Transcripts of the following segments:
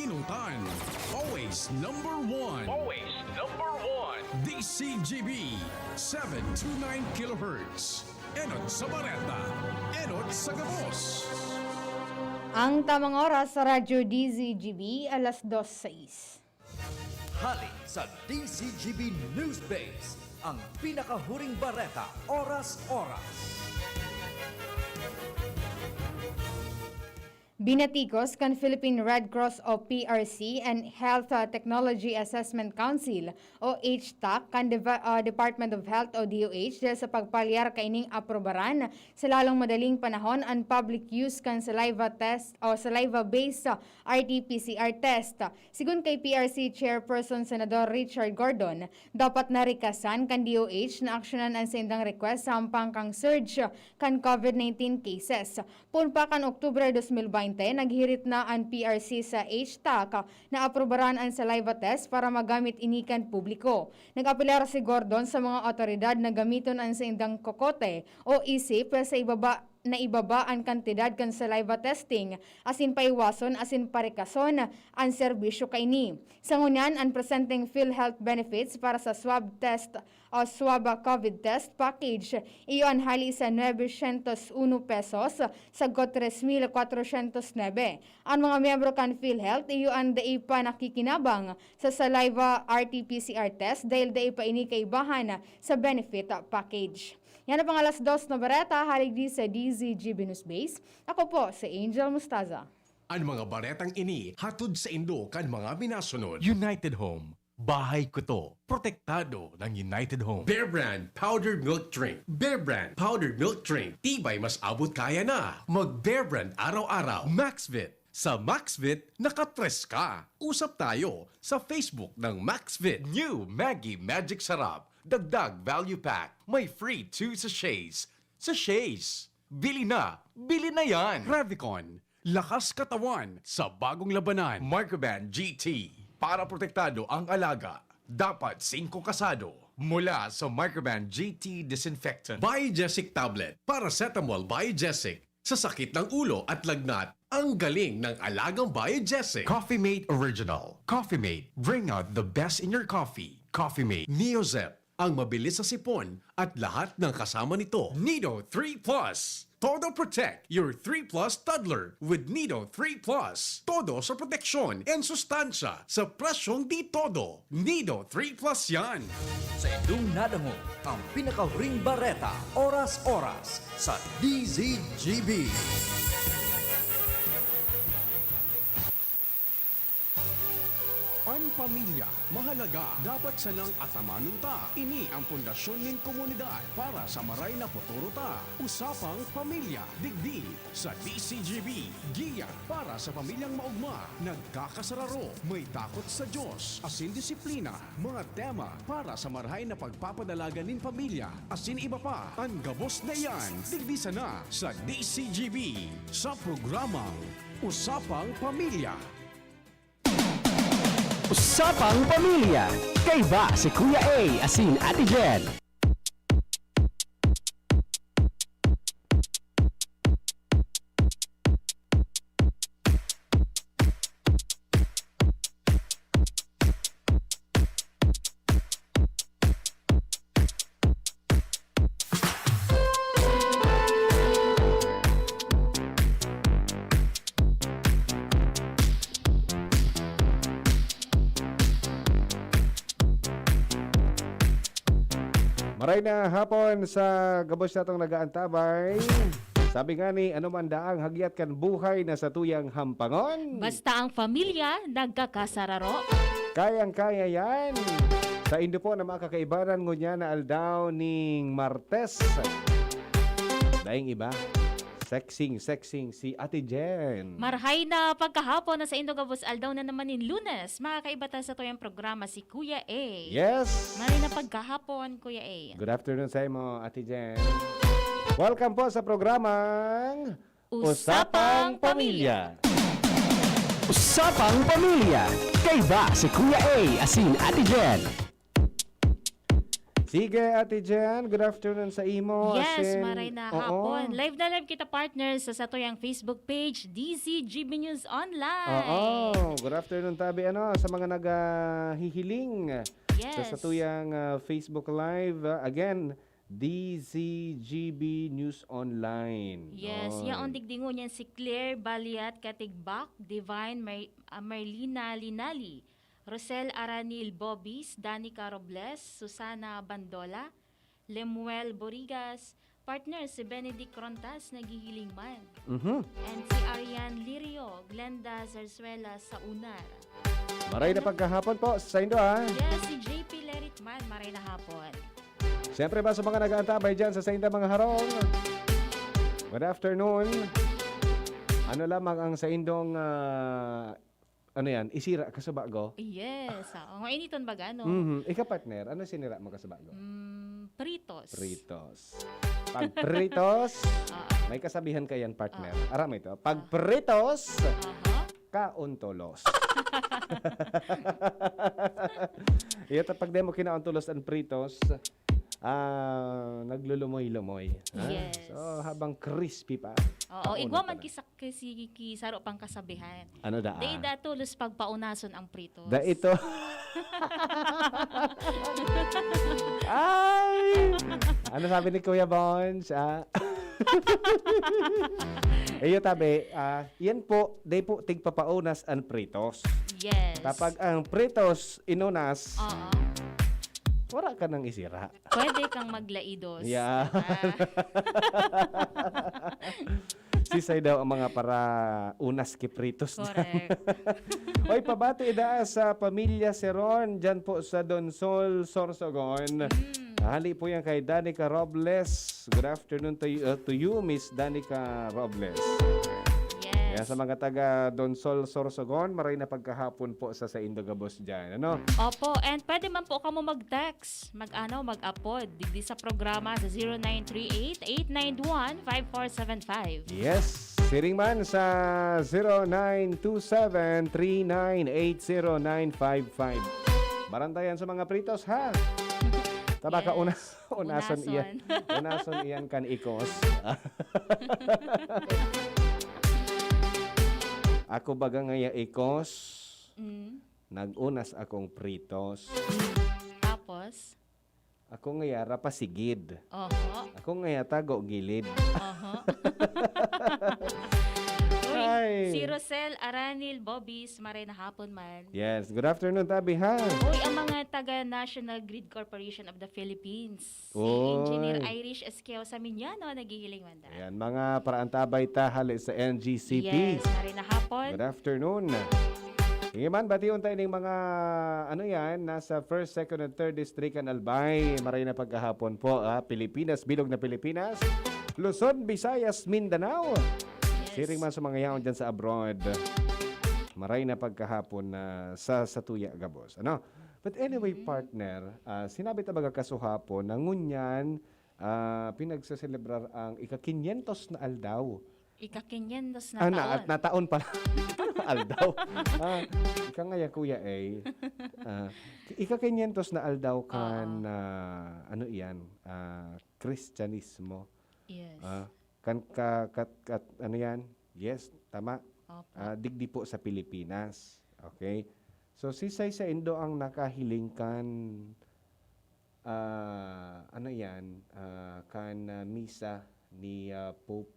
Inutan. Always number one. Always number one. DCGB 729 kHz. Enot sa Bareta. Enot sa Gabos. Ang tamang oras sa Radyo DZGB, alas 2:06. Hali sa DCGB News Base, ang pinakahuring bareta, oras-oras. Binatikos kan Philippine Red Cross o PRC and Health Technology Assessment Council o HTAC kan Department of Health o DOH dahil sa pagpalyar kaining aprobaran sa lalong madaling panahon ang public use kan saliva test o saliva-based RT-PCR test. Sigun kay PRC Chairperson Senador Richard Gordon, dapat narikasan kan DOH na aksyonan ang sendang request sa hampang kang surge kan COVID-19 cases. Punpa kan Oktubre 2020, naghirit na ang PRC sa HTAC na aprobaran ang saliva test para magamit inikan publiko. Nag-apelar si Gordon sa mga otoridad na gamiton ang sendang kokote o isip sa ibaba ang kantidad kan saliva testing asin paiwason asin parikason ang serbisyo kaini. Sa ngunyan, ang presenting PhilHealth benefits para sa swab test o swab COVID test package iyo ang hali sa 901 pesos sa 3,409. Ang mga miyembro kan PhilHealth iyo ang dai pa nakikinabang sa saliva RT-PCR test dahil dai pa ini kaibahan sa benefit package. Yan ang alas 2 na bareta, halig di sa DZGB News Base. Ako po si Angel Mustaza. Ang mga baretang ini hatod sa Indo kan mga minasunod. United Home. Bahay ko to. Protektado ng United Home. Bear Brand Powdered Milk Drink. Bear Brand Powdered Milk Drink. Tibay mas abot kaya na. Mag Bear Brand araw-araw. Maxvit. Sa Maxvit, nakatres ka. Usap tayo sa Facebook ng Maxvit. New Maggie Magic Sarap. Dagdag Value Pack. May free 2 sachets. Sachets. Bili na yan. Revicon. Lakas katawan sa bagong labanan. Microban GT. Para protektado ang alaga, dapat 5 kasado. Mula sa Microban GT Disinfectant. Biogesic Tablet. Paracetamol Biogesic. Sa sakit ng ulo at lagnat, ang galing ng alagang Biogesic. Coffee Mate Original. Coffee Mate. Bring out the best in your coffee. Coffee Mate. Neozep. Ang mabilis sa sipon at lahat ng kasama nito. Nido 3 Plus. Todo protect your 3 Plus toddler with Nido 3 Plus. Todo sa proteksyon and sustansya sa presyong di todo. Nido 3 Plus yan. Sa indong nadango, ang pinakahuring bareta, oras-oras sa DZGB. Ang pamilya, mahalaga, dapat salang atamanon ta. Ini ang pundasyon nin komunidad para sa maray na futuro ta. Usapang pamilya, digdi sa DCGB. Giya para sa pamilyang maugma, nagkakasararo, may takot sa Diyos, asin disiplina. Mga tema para sa marahay na pagpapadalaga nin pamilya, asin iba pa. Ang gabos na yan, digdi sana sa DCGB. Sa programang Usapang Pamilya. Usapang Pamilya. Kay ba si Kuya A asin Ate Jen? Maray na hapon sa gabos natong nagaantabay. Sabi nga ni, ano man daang hagyat kan buhay na sa tuyang hampangon. Basta ang pamilya nagkakasararo. Kayang-kaya yan. Sa Indo po na makakaibaran ngunya na aldaw ning Martes. Daing iba, sexing si Ate Jen. Marhay na pagkahapon na sa Indogabos Aldaw na naman in Lunes. Makakaibata sa toyang programa si Kuya A. Yes! Marhay na pagkahapon, Kuya A. Good afternoon sa imo, Ate Jen. Welcome po sa programang Usapang Pamilya. Usapang Pamilya. Kay ba si Kuya A asin Ate Jen? Sige, Ate Jen, good afternoon sa imo. Yes, Asin- maray na Oo. hapon. Live na live kita partners sa satuyang Facebook page, DZGB News Online. Oo, good afternoon tabi sa mga naghihiling Yes. sa tuyang Facebook Live. Again, DZGB News Online. Yes, Oy. yaon digdingo niyan si Claire Baliat Katigbak, Divine Marlina Linali, Rosel Aranil Bobis, Danica Robles, Susana Bandola, Lemuel Borigas, partner si Benedict Rontas, naghihiling man. Mhm. And si Arian Lirio, Glenda Zarzuela sa Unar. Maray na pagkahapon po sa Indo Yes, si JP Leritman, maray na hapon. Siyempre ba sa mga nag-aantabay dyan sa Sainda mga harong? Good afternoon. Ano lamang ang sa Indong isira ka sa bago? Yes, ang initon ba gano? Ika partner, ano sinira mo ka sa bago? Pritos. Pritos. Pag pritos, Ah, may kasabihan ka yan partner. Aram ito. Pag pritos, aha. kauntolos. Ito pag di mo kinauntolos ang pritos, naglulumoy-lumoy. Yes. So habang crispy pa. Oo, pauno igwa pa man na. kisaro pang kasabihan. Ano da? Day datulos pagpaunason ang pritos. Da ito. Ay! Ano sabi ni Kuya Bones? Iyo tabi, yan po, day po tigpapaunas ang pritos. Yes. Kapag ang pritos inunas, Oo. wala ka nang isira. Pwede kang maglaidos. Yeah. Sisay daw ang mga para unas kipritos. Correct. Oy, pabati da sa pamilya Seron dyan po sa Donsol, Sorsogon. Hali po yan kay Danica Robles. Good afternoon to you, Miss Danica Robles. Kaya Yes. sa mga taga Donsol, Sorsogon, maray na pagkahapon po sa Indogabos dyan. Ano? Opo, and pwede man po kamo mag-text, mag-upod, digdi sa programa sa 0938-891-5475. Yes. Siring man sa 0927-3980-955. Barantayan sa mga pritos, ha? Tabaka Yes. unason iyan. Unason. Unason iyan kan ikos. Ako baga ngaya ikos, nagunas akong pritos. Tapos, Ako ngaya rapasigid. oho, Ako ngaya tago gilid. oho. Uy, Ay. si Rosel Aranil Bobis, maray na hapon man. Yes, good afternoon tabi ha. Uy, ang mga taga National Grid Corporation of the Philippines. Si Oy. Engineer Irish Esqueo sa Minyano, naghihiling man da. Ayan, mga paraantabay tahali sa NGCP. Yes, maray na hapon. Good afternoon. Sige man, batiyon tayo ng mga, nasa 1st, 2nd, and 3rd District and Albay. Maray na pagkahapon po, Pilipinas, bilog na Pilipinas. Luzon, Visayas, Mindanao. Siring man sa mga yaon dyan sa abroad. Maray na pagkahapon na sa Tuya Gabos. Ano? But anyway, partner, sinabi tabaga kasuhapon na ngunyan, pinagsaselebrar ang ika-500 na aldaw. Ika-500 na taon. At na taon pala. Aldaw. Ika nga ya, kuya ika-500 na aldaw kan Kristyanismo. Yes. Ano yan? Yes, tama. Opo. Digdi po sa Pilipinas. Okay? So sisay sa Indo ang nakahiling kan misa ni Pope.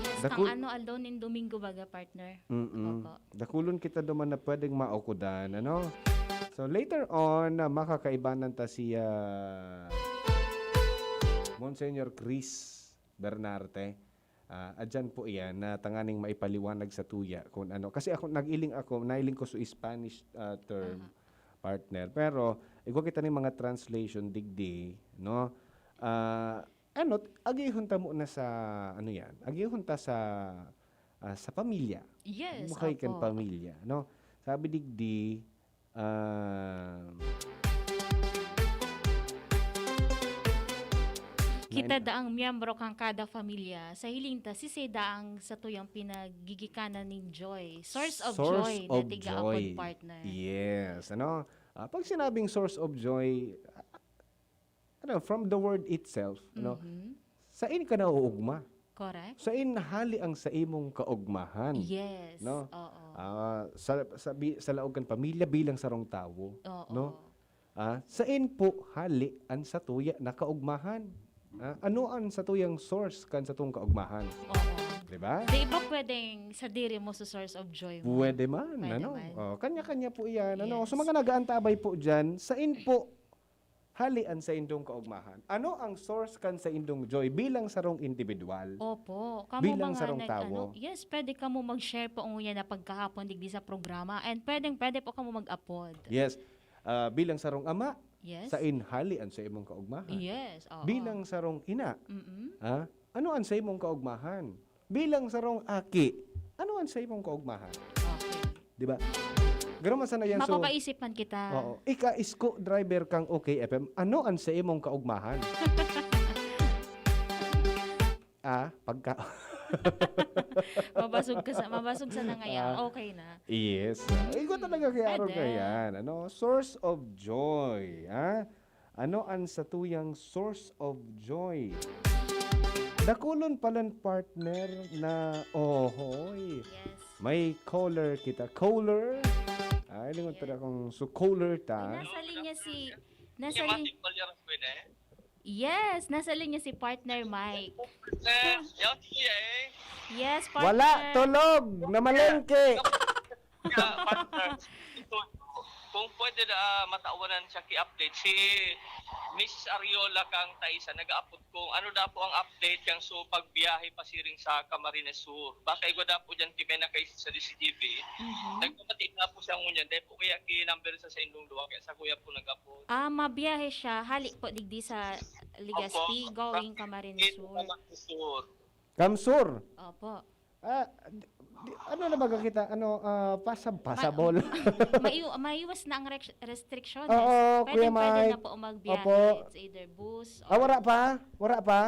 Yes, Dakul- kang aldaw nin Domingo baga, partner. Mm-mm. Opo. Dakulon kita duman na pwedeng maukudan, ano? So later on, makakaibanan ta si Monsignor Chris Bernarte. Adyan po iyan na tanganing maipaliwanag sa tuya kung ano. Kasi nailing ko sa Spanish term, partner. Pero, igwa kita ng mga translation digdi, no? Agihon ta mo na sa, agihon ta sa pamilya. Yes, Mukhay kan opo. pamilya, no? Sabi digdi, Kita daang miyembro kang kada familia sa hilinta si daang sa tuyang pinagigikanan ning joy. Source of joy na tiga apod partner. Yes, ano? Pag sinabing source of joy, from the word itself, sain ka nauugma? Correct? Sain hali ang sa imong kaugmahan? Yes. No? Oo. Sa laogan pamilya bilang sarong tawo, Oo. no? Sain po hali ang sa tuya na kaugmahan? Ano ang sa tuyang source kan sa tong kaugmahan? Oo. Di ba? Di ba pwedeng sa diri mo sa source of joy mo? Pwede man, Pwede ano? man. Kanya-kanya po 'yan, ano? Yes. So mga nagaantabay po diyan, sain po halian sa indong kaugmahan. Ano ang source kan sa indong joy bilang sarong individual? Opo. Kamo Bilang mga sarong tawo. yes, pwede ka mo mag-share po nguya na pagkahapon digdi sa programa and pwede po ka mo mag-upload. Yes. Bilang sarong ama, Yes. sain halian sa imong kaugmahan. Yes. Oo. Bilang sarong ina, Mm-mm. ano ang sa imong kaugmahan? Bilang sarong aki, ano ang sa imong kaugmahan? Okay. Di ba? Garo man sana yan. So, Mapapaisip man kita. oo. Ika-isko driver kang OK FM, ano ang sa imong kaugmahan? Pagka... Mabasog sa nangayan. Okay na. Yes. Ikaw talaga kaya aron Pwede. ka yan. Ano? Source of joy. Ano ang sa tuyang source of joy? Dakulon palan partner na ohoy. Yes. May caller kita. Caller? Lingon tada kung so caller ta. Nasa linya Yes, nasa linya si partner Mike. Yes, partner. Wala tulog na malengke. Partner, kung pwede na mataunan siya ki-update si Miss Ariola kang Taisa nag-upload kung ano da po ang update yang so pagbiyahe pasiring sa Camarines Sur. Baka igwa da po dyan kime na kay sa DCGV. Nagpapati na po siya ngunyan. Dahil po kaya ki-number sa indong duwa kaya sa kuya po nag-upload. Mabiyahe siya. Halik po digdi sa Legazpi, going Camarines Sur. Kamsur. Opo. Ano na baga kita? Pasabol. Maiwas na ang restriction. Oo, Kuya Pwede Mike. na po magbiyahe. Opo. It's either bus or... Wala pa? Wala pa?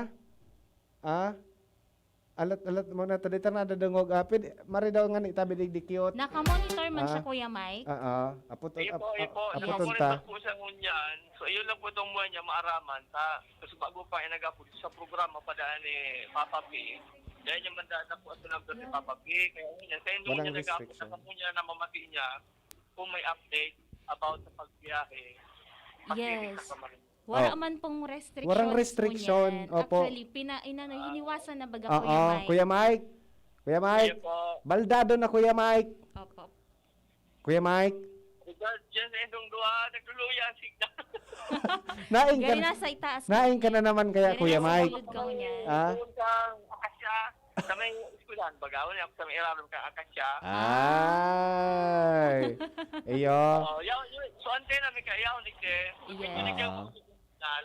Alat mo na tadi na dadungog apid. Mari daw nga ni tabi digdikyot. Naka-monitor man siya, Kuya Mike. Aputon Nakamonita ta. po siya ngunyan. So, iyon lang po itong buwan niya maaraman. Kasi bago pa nag-upload sa programa pa daan ni Papa P. Dahil yung mandaan na po ito number ni Papa P. Kaya ngunyan, sa indong Walang niya nag-upload restriction. sa kamunya na mamati niya kung may update about sa pagbiyahe. Pasiring Yes. sa Camarines. Wala man pong restriction. Walang restriction, opo. Actually, hiniwasan na baga, Kuya Mike. Kuya Mike. Kuya Mike. Kaya po, Baldado na Kuya Mike. Opo. Kuya Mike. dyan sa indong duwa, nagluluya ang signal. Naing ka, Gari nasa itaas. naing ka na naman kaya Gari Kuya nasa Mike. sulod ka niya. Doon kang Akasya, sa may eskwelahan, bagawin niya ako sa may iraram kang Akasya. Ay. Iyo. So, ante na may kayaw ni Ke. Yes. Binigyan ko sa signal.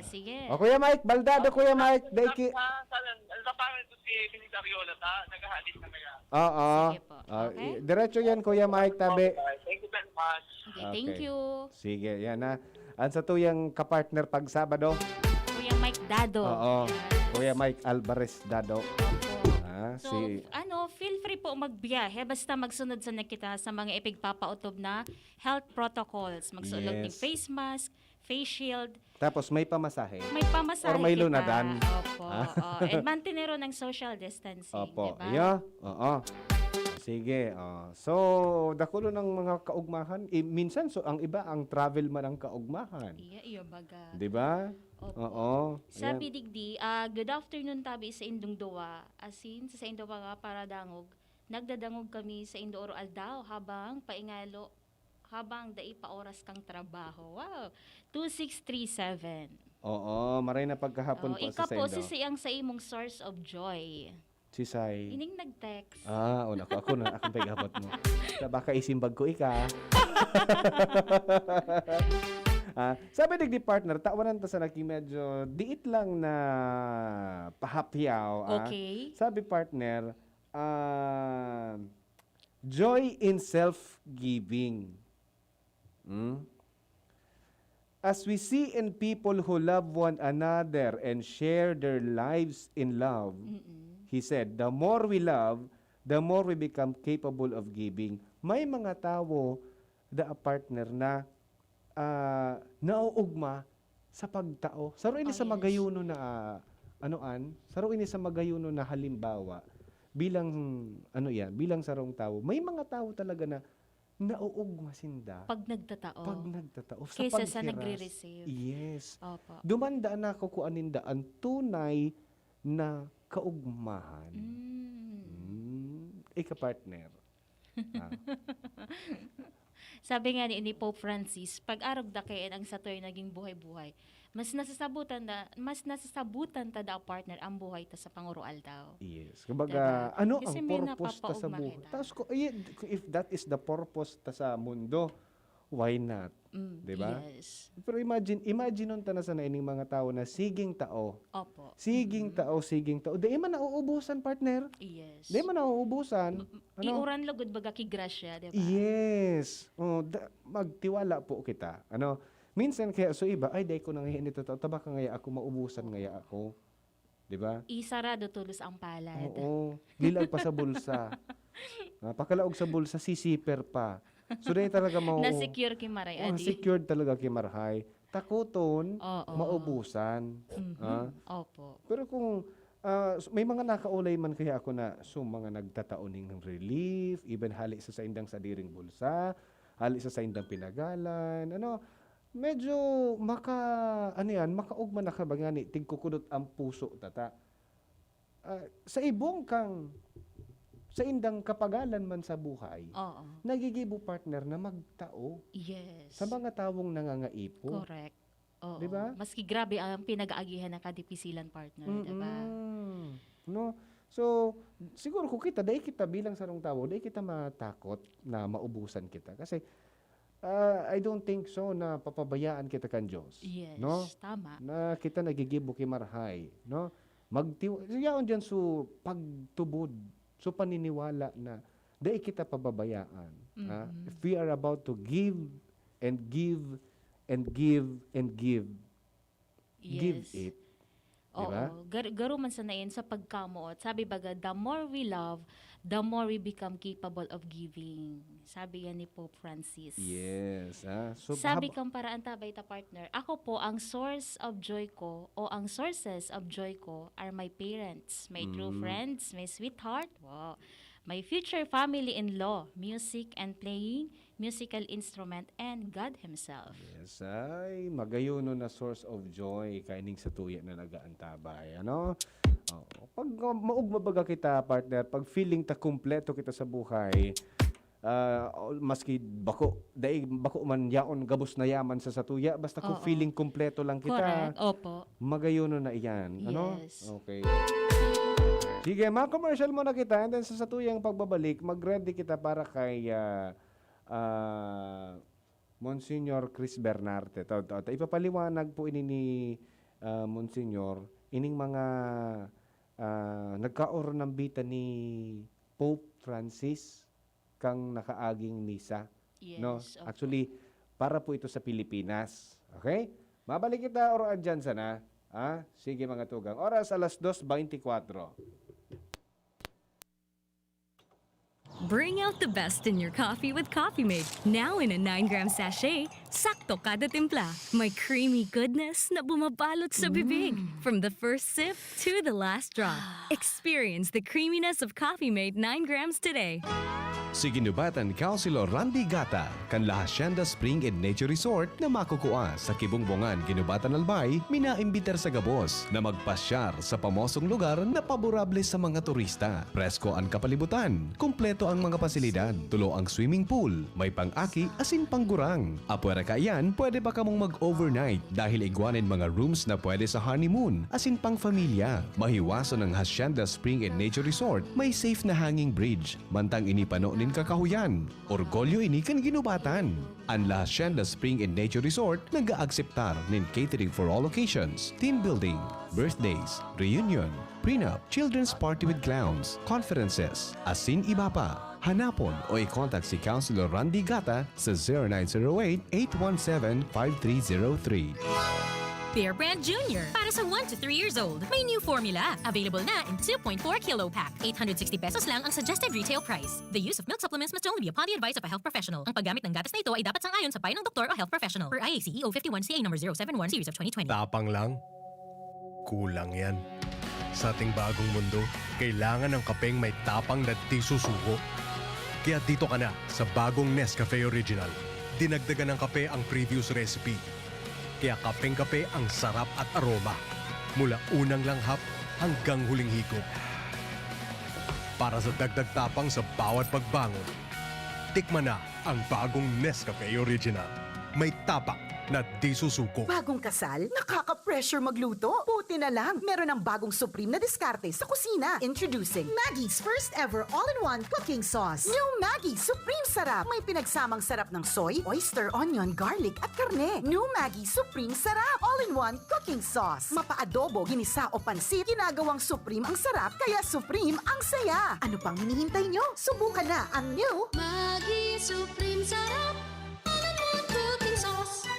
Sige. Kuya Mike, Baldado Kuya Mike. Daiki. Sa pangalan ito si Miss Ariola, naghahalit na kaya. Sige po. Okay. Diretso yan Kuya Mike tabi. Thank you very much. Okay, thank Okay. you. Sige, yan na. Ang sa tuyang kapartner pag Sabado. Kuya Mike Dado. Oo. Yes. Kuya Mike Alvarez Dado. Opo. So, Si feel free po magbiyahe basta magsunod sa kita sa mga ipigpapautob na health protocols. Magsunod ng Yes. face mask, face shield, tapos may pamasahe. may pamasahe Or may kita. lunadan. Opo. And mantenero ng social distancing, Opo. diba? Iyo. Oo. Sige. So, dakulo ng mga kaugmahan. Minsan, so, ang iba, ang travel man ang kaugmahan. Iyo baga. Di ba? Opo. Oo. Sabi Ayan. digdi, good afternoon tabi sa Indong Duwa. Asin sa Indo nga para dangog. Nagdadangog kami sa Indo Oro Aldaw habang paingalo habang dai pa oras kang trabaho. Wow. 2637. Oo. Maray na pagkahapon po Ika sa po Sendo. si siyang sa imong source of joy. Si Sai. Ining nag-text. Una ko. Ako na. Akong pagkahapon mo. Baka isimbag ko ika. Sabi digdi partner, tawanan ta sa naki medyo diit lang na pahapyaw. Okay. Sabi partner, joy in self-giving. As we see in people who love one another and share their lives in love, he said, the more we love, the more we become capable of giving. May mga tao da a partner na nauugma sa pagtao. Saro ini Oh, sa yes. magayuno na saro ini sa magayuno na halimbawa bilang bilang sarong tao. May mga tao talaga na nauugma sinda Pag nagtatao. pag nagtatao sa Kaysa sa paghiras. nagre-receive. Yes. Opo. Dumanda na ko kuaninda ang tunay na kaugmahan. Ika-partner. Ah. Sabi nga ni Pope Francis, pag arog da kayo ang satoy naging buhay-buhay, mas nasasabutan ta da partner ang buhay ta sa pangurual daw. Yes. Kumbaga, ano Kasi ang may purpose ta sa napapaugma buhay? kita. Tapos, if that is the purpose ta sa mundo, why not? Diba? Yes. Pero imagine nun ta na sa ining mga tao na siging tao. Opo. Siging tao. Di man nauubusan, partner. Yes. Di man nauubusan. Iuran lugod baga ki grasya, di ba? Yes. Magtiwala po kita. Minsan kaya so iba, ay, day ko nang nito. Taba ka ngaya ako, maubusan ngaya ako. Di ba? Isarado tulos ang palad. Oo. Lilag pa sa bulsa. Pakalaog sa bulsa, sisiper pa. So, day talaga Na-secure ki maray adi. secured talaga kay Marhay. Takuton, Oo. maubusan. Opo. Pero kung may mga nakaulay man kaya ako na mga nagtataoning ng relief, even hali sa indang sadiring bulsa, hali sa indang pinagalan, medyo makaugma na kabangani, tingkukudot ang puso tata. Sa ibong kang sa indang kapagalan man sa buhay, Oo. nagigibo partner na magtao Yes. sa mga tawong nangangaipo. Correct. Oo. Di ba? Maski grabe ang pinag-aagihan ng kadipisilan partner, di ba? No? So, siguro kung dahil kita bilang sarong tao, dahil kita matakot na maubusan kita. Kasi, I don't think so na papabayaan kita kan Diyos. Yes. No? Tama. Na kita nagigibo kay Marhay. No? Siyaon dyan pagtubod, paniniwala na dahil kita pababayaan. Ha? If we are about to give and give and give and give Yes. it. Oo. Diba? Garo man sa nain sa pagkamuot. Sabi baga, the more we love, the more we become capable of giving. Sabi yan ni Pope Francis. Yes. So, Sabi kang paraan tabay ta partner, ako po ang source of joy ko o ang sources of joy ko are my parents, my true friends, my sweetheart, wow, my future family-in-law, music and playing, musical instrument, and God Himself. Yes, ay magayono na source of joy kaining sa tuya na nagaantabay, Pag maugma baga kita, partner, pag feeling ta kumpleto kita sa buhay, maski bako man yaon gabos na yaman sa satuya, basta kung Oo. feeling kumpleto lang kita, Correct, opo. magayono na iyan. Yes. Okay. Sige, ma-commercial mo na kita, and then sa satuyang pagbabalik, mag-ready kita para kay Monsignor Chris Bernarte. Ipapaliwanag po ini ni Monsignor ining mga nagkaor ng bita ni Pope Francis kang nakaaging misa. Yes. No? opo. Actually, para po ito sa Pilipinas. Okay? Mabalik kita oroan dyan sana. Sige mga tugang. Oras alas 2:24. Bring out the best in your coffee with Coffee Mate. Now in a 9-gram sachet, sakto kada timpla. May creamy goodness na bumabalot sa bibig. From the first sip to the last drop. Experience the creaminess of Coffee Mate 9 grams today. Si ginubatan Councilor Randy Gata, kan La Hacienda Spring and Nature Resort na makukuha sa Kibungbongan, Ginubatan Albay, minaimbitar sa Gabos na magpasyar sa pamosong lugar na paborable sa mga turista. Presko ang kapalibutan, kumpleto ang mga pasilidad, tulo ang swimming pool, may pang-aki asin panggurang. Apwera ka iyan, pwede ba kamong mag-overnight dahil igwanin mga rooms na pwede sa honeymoon asin pang familia. Mahiwason ng Hacienda Spring and Nature Resort, may safe na hanging bridge, mantang inipano nin kakahuyan. Orgolyo ini kan ginubatan. Ang La Hacienda Spring and Nature Resort nag-aakseptar nin catering for all occasions, team building, birthdays, reunion, prenup, children's party with clowns, conferences, asin iba pa. Hanapon o i-contact si Councilor Randy Gata sa 0908-817-5303. Bear Brand Junior. Para sa 1 to 3 years old. May new formula. Available na in 2.4 kilo pack. 860 pesos lang ang suggested retail price. The use of milk supplements must only be upon the advice of a health professional. Ang paggamit ng gatas na ito ay dapat sang-ayon sa payo ng doktor o health professional. Per IAC EO 51 CA number 071 series of 2020. Tapang lang? Kulang yan. Sa ating bagong mundo, kailangan ng kapeng may tapang na di susuko. Kaya dito ka na sa bagong Nescafe Original. Dinagdagan ng kape ang previous recipe. Kaya kapeng-kape ang sarap at aroma. Mula unang langhap hanggang huling higop. Para sa dagdag tapang sa bawat pagbangon, tikman na ang bagong Nescafe Original. May tapak na di susuko. Bagong kasal? Nakaka-pressure magluto? Buti na lang, meron ng bagong Supreme na diskarte sa kusina. Introducing Maggie's first ever all-in-one cooking sauce. New Maggie Supreme Sarap. May pinagsamang sarap ng soy, oyster, onion, garlic at karne. New Maggie Supreme Sarap. All-in-one cooking sauce. Mapa-adobo, ginisa o pansit, ginagawang Supreme ang sarap, kaya Supreme ang saya. Ano pang hinihintay nyo? Subukan na ang new Maggie Supreme Sarap. All-in-one cooking sauce.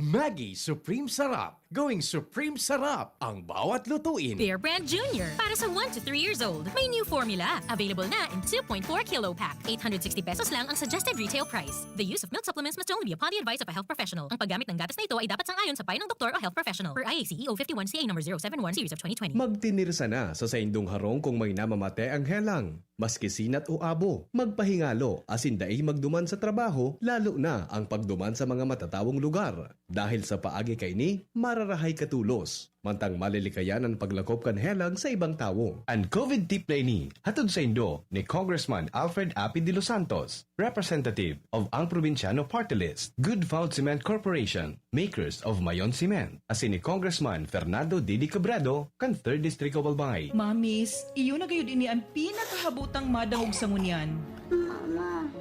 Maggie Supreme Sarap. Going Supreme Sarap ang bawat lutuin. Bear Brand Junior. Para sa 1 to 3 years old. May new formula. Available na in 2.4 kilo pack. 860 pesos lang ang suggested retail price. The use of milk supplements must only be upon the advice of a health professional. Ang paggamit ng gatas na ito ay dapat sang-ayon sa payo ng doktor o health professional. Per IAC EO 51 CA number 071 series of 2020. Magtinirsa na sa saindong harong kung may namamate ang helang. Maski sinat o abo, magpahingalo asin daig magduman sa trabaho, lalo na ang pagduman sa mga matatawong lugar. Dahil sa paagi kay ni, mararahay katulos. Mantang malilikayan ang paglakop kan helang sa ibang tao. Ang COVID tip ni hatod sa Indo ni Congressman Alfred Api de los Santos, representative of ang Provinciano Party List, Good Found Cement Corporation, makers of Mayon Cement, asin ni Congressman Fernando Didi Quebrado, kan 3rd District of Albay. Mamis, iyo na gayud ini ang pinakahabutang madahog sa ngunyan. Mama,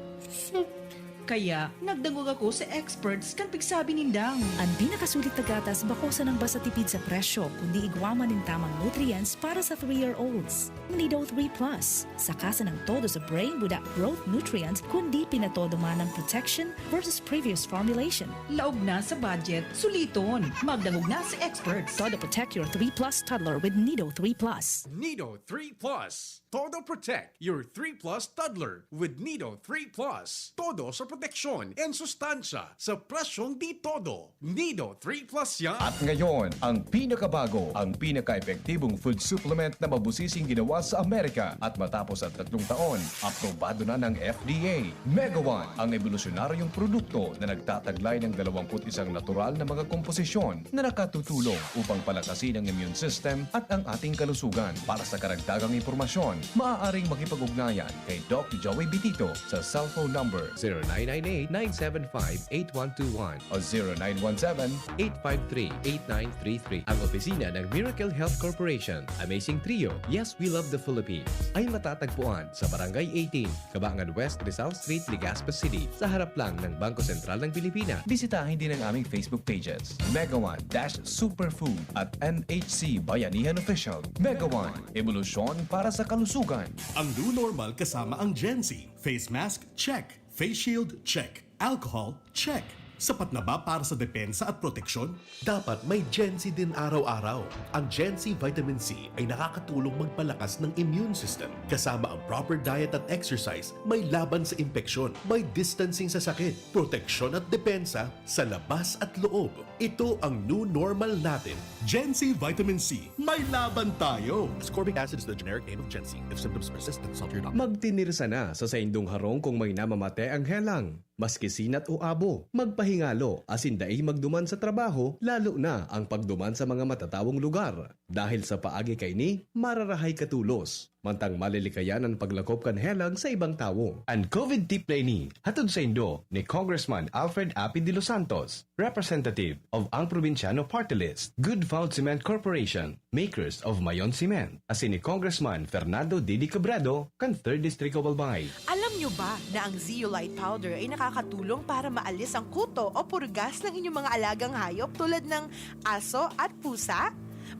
Kaya, nagdangog ako sa experts kan pigsabi nindang. Ang pinakasulit na gatas bakosan ng basta tipid sa presyo kundi igwaman ng tamang nutrients para sa 3-year-olds. Nido 3 Plus. Sakasan ng todo sa brain without growth nutrients kundi pinatodo man ng protection versus previous formulation. Laog na sa budget, suliton. Magdangog na sa experts. Todo protect your 3 Plus toddler with Nido 3 Plus. Nido 3 Plus. Todo protect your 3 Plus toddler with Nido 3 Plus. Todo sa proteksyon and sustansya sa presyong di todo. Nido 3 Plus yan. At ngayon, ang pinakabago, ang pinaka-epektibong food supplement na mabusising ginawa sa Amerika at matapos ang 3 taon, aprobado na ng FDA. Mega One, ang evolusyonaryong produkto na nagtataglay ng 21 natural na mga komposisyon na nakatutulong upang palakasin ang immune system at ang ating kalusugan. Para sa karagdagang impormasyon, maaaring makipag-ugnayan kay Doc Joey Bitito sa cellphone number 0998-975-8121 o 0917-853-8933. Ang opisina ng Miracle Health Corporation, Amazing Trio, Yes We Love the Philippines, ay matatagpuan sa Barangay 18, Kabangan West, Rizal Street, Legazpi City, sa harap lang ng Bangko Sentral ng Pilipinas. Bisitahin din ang aming Facebook pages, Mega One-Superfood at NHC Bayanihan Official. Mega One, evolusyon para sa kalusugan. Ang new normal kasama ang Gen Z. Face mask, check. Face shield, check. Alcohol, check. Sapat na ba para sa depensa at proteksyon? Dapat may Gen Z din araw-araw. Ang Gen Z Vitamin C ay nakakatulong magpalakas ng immune system. Kasama ang proper diet at exercise, may laban sa impeksyon, may distancing sa sakit, proteksyon at depensa sa labas at loob. Ito ang new normal natin. Gen Z Vitamin C. May laban tayo! Ascorbic acid is the generic name of Gen Z. If symptoms persist, consult your doctor. Magtinirsa na sa saindong harong kung may namamate ang helang. Maski sinat o abo, magpahingalo asin daig magduman sa trabaho, lalo na ang pagduman sa mga matatawong lugar. Dahil sa paagi kay ni, mararahay katulos. Mantang malilikayan ang paglakop kan helang sa ibang tao. Ang COVID tip ni hatod sa Indo ni Congressman Alfred Api de los Santos, representative of ang Provinciano Party List, Good Found Cement Corporation, makers of Mayon Cement, asin ni Congressman Fernando Didi Quebrado, kan 3rd District of Albay. Alam nyo ba na ang Zeolite powder ay nakakatulong para maalis ang kuto o purgas ng inyong mga alagang hayop tulad ng aso at pusa?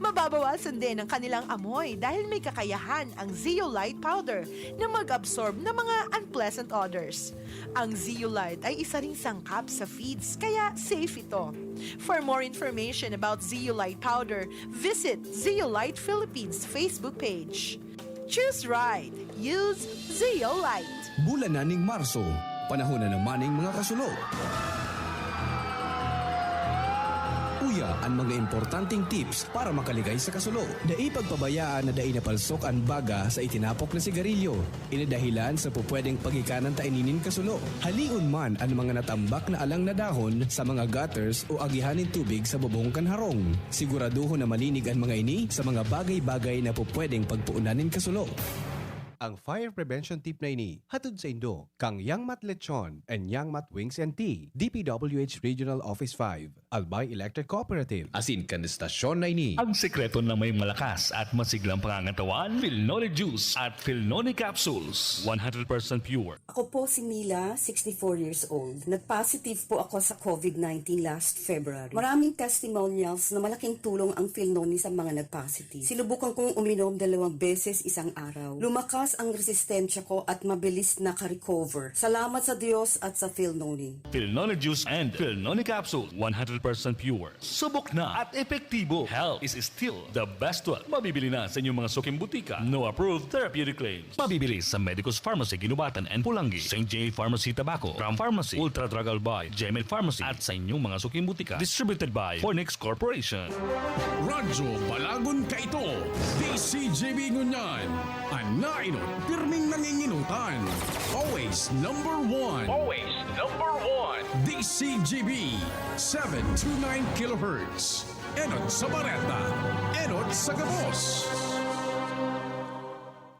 Mababawasan din ang kanilang amoy dahil may kakayahan ang Zeolite powder na mag-absorb ng mga unpleasant odors. Ang Zeolite ay isa ring sangkap sa feeds kaya safe ito. For more information about Zeolite powder, visit Zeolite Philippines Facebook page. Choose right. Use Zeolite. Bulan na ning Marso, panahon na naman ng mga kasulo. Uya ang mga importanteng tips para makaligay sa kasulo. Dai pagpabayaan na dai napalsok ang baga sa itinapok na sigarilyo. Inadahilan sa pupwedeng pagikanan ta ininin kasulo. Haliun man ang mga natambak na alang na dahon sa mga gutters o agihanin tubig sa bubong kanharong. Siguraduho na malinig ang mga ini sa mga bagay-bagay na pupwedeng pagpuunanin kasulo. Ang fire prevention tip na ini, hatod sa Indo, kang Yangmat Lechon and Yangmat Wings and Tea, DPWH Regional Office 5, Albay Electric Cooperative. Asin kan stasyon na ini. Ang sekreto ng may malakas at masiglang pangangatawan, Philnoni Juice at Philnoni Capsules. 100% pure. Ako po si Mila, 64 years old. Nag-positive po ako sa COVID-19 last February. Maraming testimonials na malaking tulong ang Philnoni sa mga nag-positive. Sinubukan kong uminom 2 beses isang araw. Lumakas ang resistensya ko at mabilis na ka-recover. Salamat sa Diyos at sa Philnoni. Philnoni Juice and Philnoni Capsule. 100% pure. Subok na at epektibo. Health is still the best one. Mabibili na sa inyong mga suking butika. No approved therapeutic claims. Mabibili sa Medicus Pharmacy, Ginubatan and Pulangi. St. J. Pharmacy, Tabaco. Ram Pharmacy. Ultra Drug Albay. Gemel Pharmacy. At sa inyong mga suking butika. Distributed by Fornix Corporation. Radyo Balagon ka ito. DCJB Ngunyan. Anainot, pirming nanginginutan. Always number one. Always number one. DCGB 729 kHz. Enot sa Bareta. Enot sa Gabos.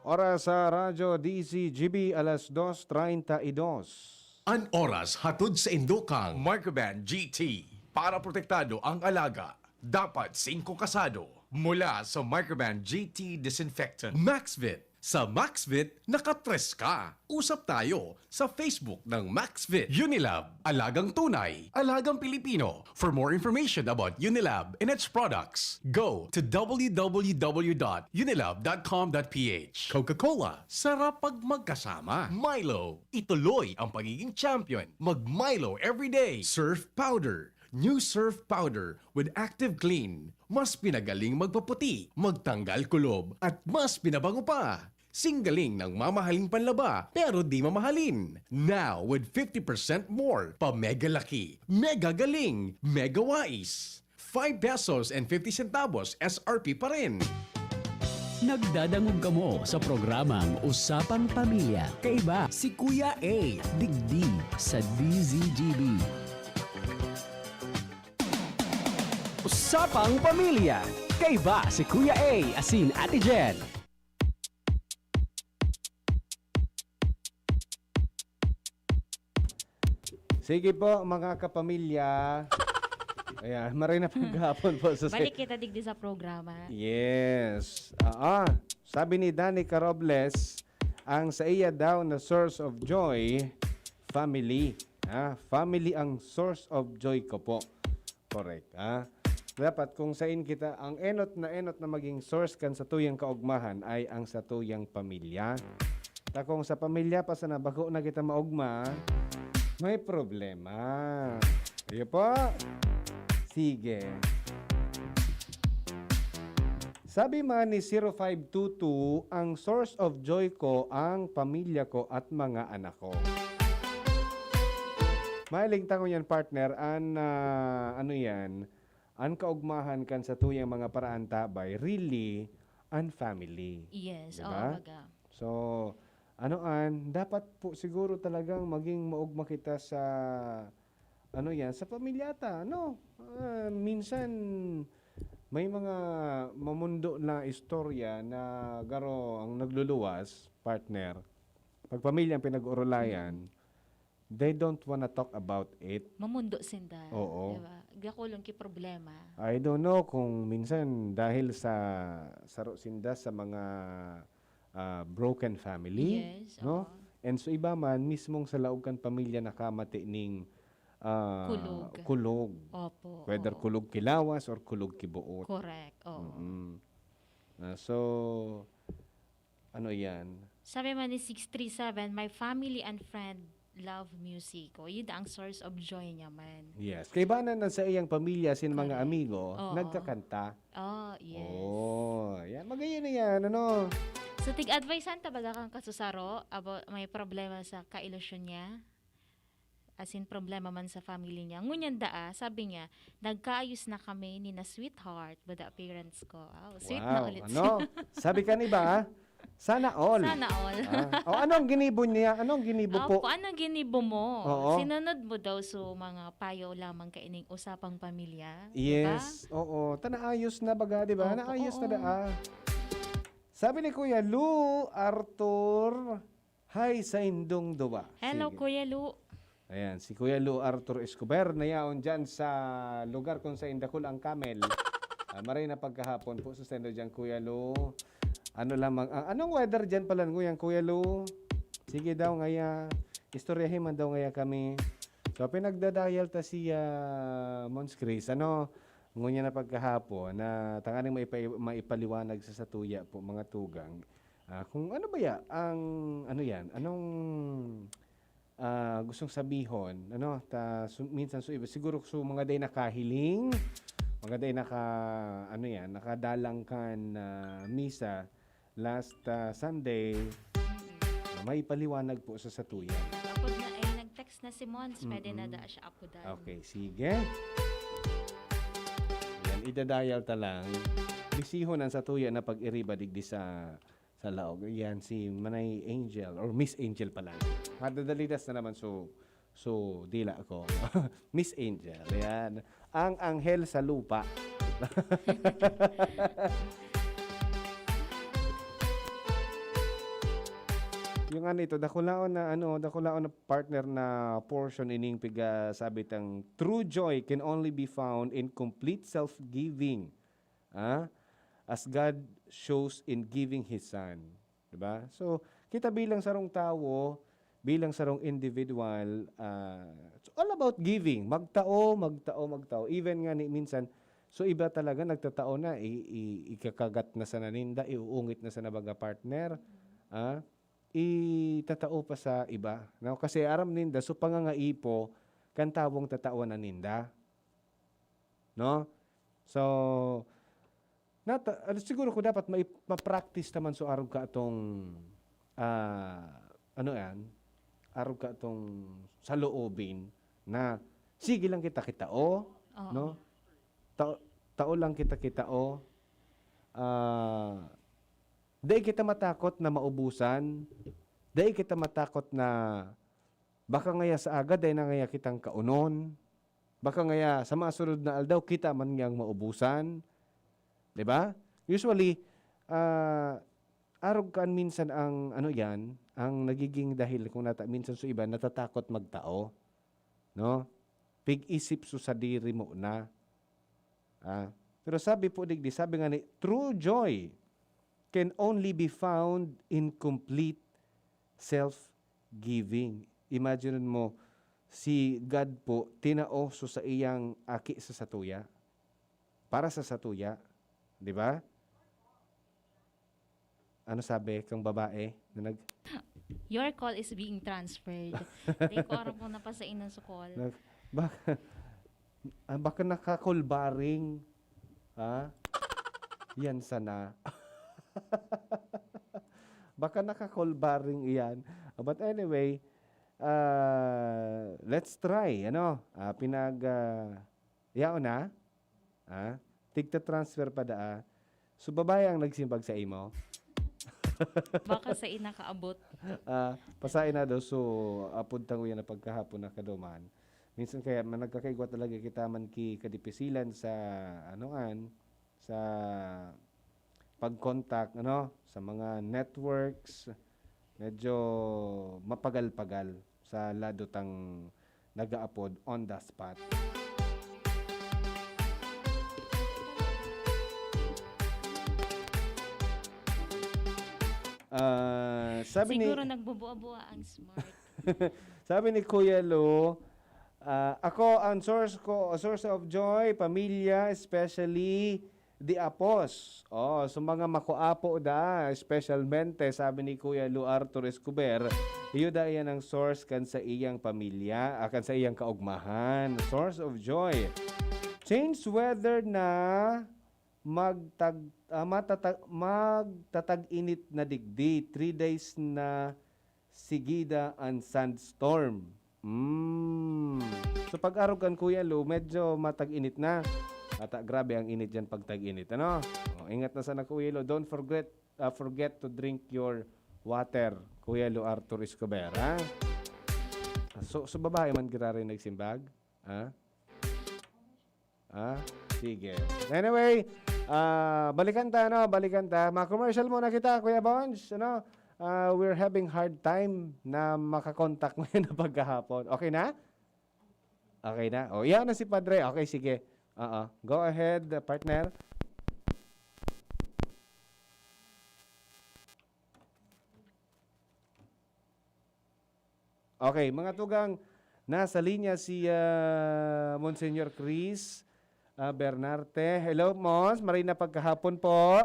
Oras sa Radyo DCGB, alas 2:32. An oras hatod sa Indokang Microban GT para protektado ang alaga. Dapat 5 kasado mula sa Microban GT Disinfectant. Maxvit. Sa Maxvit, nakatres ka. Usap tayo sa Facebook ng Maxvit. Unilab, alagang tunay, alagang Pilipino. For more information about Unilab and its products, go to www.unilab.com.ph. Coca-Cola, sarap pag magkasama. Milo, ituloy ang pagiging champion. Mag-Milo everyday. Surf Powder, new Surf Powder with Active Clean. Mas pinagaling magpaputi, magtanggal kulob, at mas pinabango pa. Singgaling ng mamahaling panlaba pero di mamahalin. Now with 50% more pa mega laki, mega galing, mega wais. 5 pesos and 50 centavos SRP pa rin. Nagdadangog kamo sa programang Usapang Pamilya. Kaiba si Kuya A. Digdi sa DZGB. Usapang Pamilya. Kaiba si Kuya A. Asin Ate Jen. Sige po mga kapamilya. Ayan, maray na paghapon po sa Balik kita digdi sa programa. Yes. Sabi ni Danica Robles, ang sa iya daw na source of joy, family. Family ang source of joy ko po. Correct. Dapat kung sain kita, ang enot na maging source kan sa tuyang kaugmahan ay ang sa tuyang pamilya. Kung sa pamilya pa sa nabago na kita maugma, may problema. Iyo po. Sige. Sabi man ni 0522, ang source of joy ko ang pamilya ko at mga anak ko. Mailing tango yan partner, ano yan, ang kaugmahan kan sa tuyang mga paraan tabay, really, ang family. Yes, diba? baga. So, dapat po siguro talagang maging maugma kita sa, sa pamilyata, minsan, may mga mamundo na istorya na garo ang nagluluwas, partner, pag pamilya ang pinag-urulayan, they don't wanna talk about it. Mamundo sinda. Oo. Diba? Gakulong ki problema. I don't know kung minsan dahil sa saro sinda sa mga broken family. Yes. No? And so iba man, mismong sa laog kan pamilya nakamati ning Kulog. kulog. Opo. Whether oo. kulog kilawas or kulog kibuot. Correct. Oo. So, ano yan? Sabi man ni 637, my family and friend love music. O, yun ang source of joy niya man. Yes. Kay banan na sa iyang pamilya, sin mga amigo, Oo. nagkakanta. Oh, yes. Oh, yan. Magayon na yan, ano? So, tig-advisean tabaga kang kasusaro about may problema sa kailusyon niya? As in, problema man sa family niya. Ngunyan sabi niya, nagkaayos na kami ni na sweetheart with the appearance ko. Oh, sweet na ulit. Ano? Sabi ka ni ba? Sana all. Sana all. Anong ginibo niya? Anong ginibo po? Anong ginibo mo? Oo. Sinunod mo daw so mga payo lamang kaining usapang pamilya. Yes. Oo. Naayos na baga, di ba? Naayos na daa. Sabi ni Kuya Lu Arthur, hi sa Indong Duba. Hello, Sige. Kuya Lu. Ayan, si Kuya Lu Arthur Escobar na yaon dyan sa lugar kung sa Indakul ang Camel. Maray na pagkahapon po sa sendo dyan, Kuya Lu. Ano lamang, anong weather dyan pala nguyang Kuya Lu? Sige daw ngaya, istoryahin man daw ngaya kami. So pinagdadayal ta siya Mons Chris, ngunya na pagkahapon na tanganing maipaliwanag sa satuya po mga tugang. Kung ano ba ya, ang ano yan, anong gustong sabihon, minsan iba siguro mga day nakahiling, mga day nakadalang kan misa last Sunday, may paliwanag po sa satuya. Apod na nag-text na si Mons, pwede na da siya apodan. Okay, sige. Yan, idadial ta lang. Bisihon ang satuya na pag-iriba digdi sa laog. Yan si Manay Angel or Miss Angel pala. Madadalidas na naman so dila ako. Miss Angel. Yan. Ang anghel sa lupa. Yung ito, dakulaon na partner na portion ining piga sabi tang true joy can only be found in complete self-giving. As God shows in giving His Son. Diba? So, kita bilang sarong tao, bilang sarong individual, it's all about giving. Magtao. Even nga minsan, so iba talaga nagtatao na, ikakagat na sa naninda, iuungit na sa nabaga partner, itatao pa sa iba. No? Kasi aram ninda, so pangangaipo, kantawong tatao na ninda. No? So, siguro ko dapat ma-practice naman so araw ka atong araw ka atong sa loobin na sige lang kita-kitao, no? Tao lang kita-kitao. Dahil kita matakot na maubusan, dahil kita matakot na baka ngaya sa agad dahil na ngaya kitang kaunon, baka ngaya sa masunod na aldaw kita man ngang maubusan. Diba? Usually, arog kan minsan ang ang nagiging dahil kung minsan so iba natatakot magtao. No? Pig-isip so sa diri mo na. Pero sabi nga ni, true joy can only be found in complete self-giving. Imagine mo, si God po, tinao so sa iyang aki sa satuya. Para sa satuya. Di ba? Ano sabi kang babae na Your call is being transferred. Di ko aram mo na pa sa inang sukol. Baka nakakulbaring. Yan sana. Baka nakakulbaring iyan. But anyway, let's try. Yao na. Tigta-transfer pa daa. So, babae ang nagsimbag sa imo. Baka sa ina kaabot. Pasain na daw. So, apunta ko yan na pagkahapon na kaduman. Minsan kaya nagkakaigwa talaga kita man kadipisilan sa sa pag-contact, sa mga networks. Medyo mapagal-pagal sa lado tang nag-aapod on the spot. Siguro nagbubuwa-buwa ang smart. Sabi ni Kuya Lo, Ako, ang source of joy, pamilya, especially the apos. So mga makuapo da, especialmente, sabi ni Kuya Lu Arthur Escobar, iyo da yan ang source kan sa iyang pamilya, kan sa iyang kaugmahan. Source of joy. Change weather na magtatag-init na digdi. 3 days na sigida and sandstorm. So pag-arugan Kuya Lu, medyo matag-init na. Grabe ang init dyan pag tag-init. Ano? Ingat na sana Kuya Lu. Don't forget to drink your water. Kuya Lu Arthur Escobar. Ha? So babae man kirari nagsimbag? Ha? Sige. Anyway, balikan ta, no? Balikan ta. Ma-commercial muna kita, Kuya Bonds. Ano? We're having hard time na makakontak ngayon na pagkahapon. Okay na? Okay na? Iyan na si Padre. Okay, sige. Go ahead, partner. Okay, mga tugang, nasa linya si Monsignor Chris Bernarte. Hello, Mons. Marina pagkahapon po.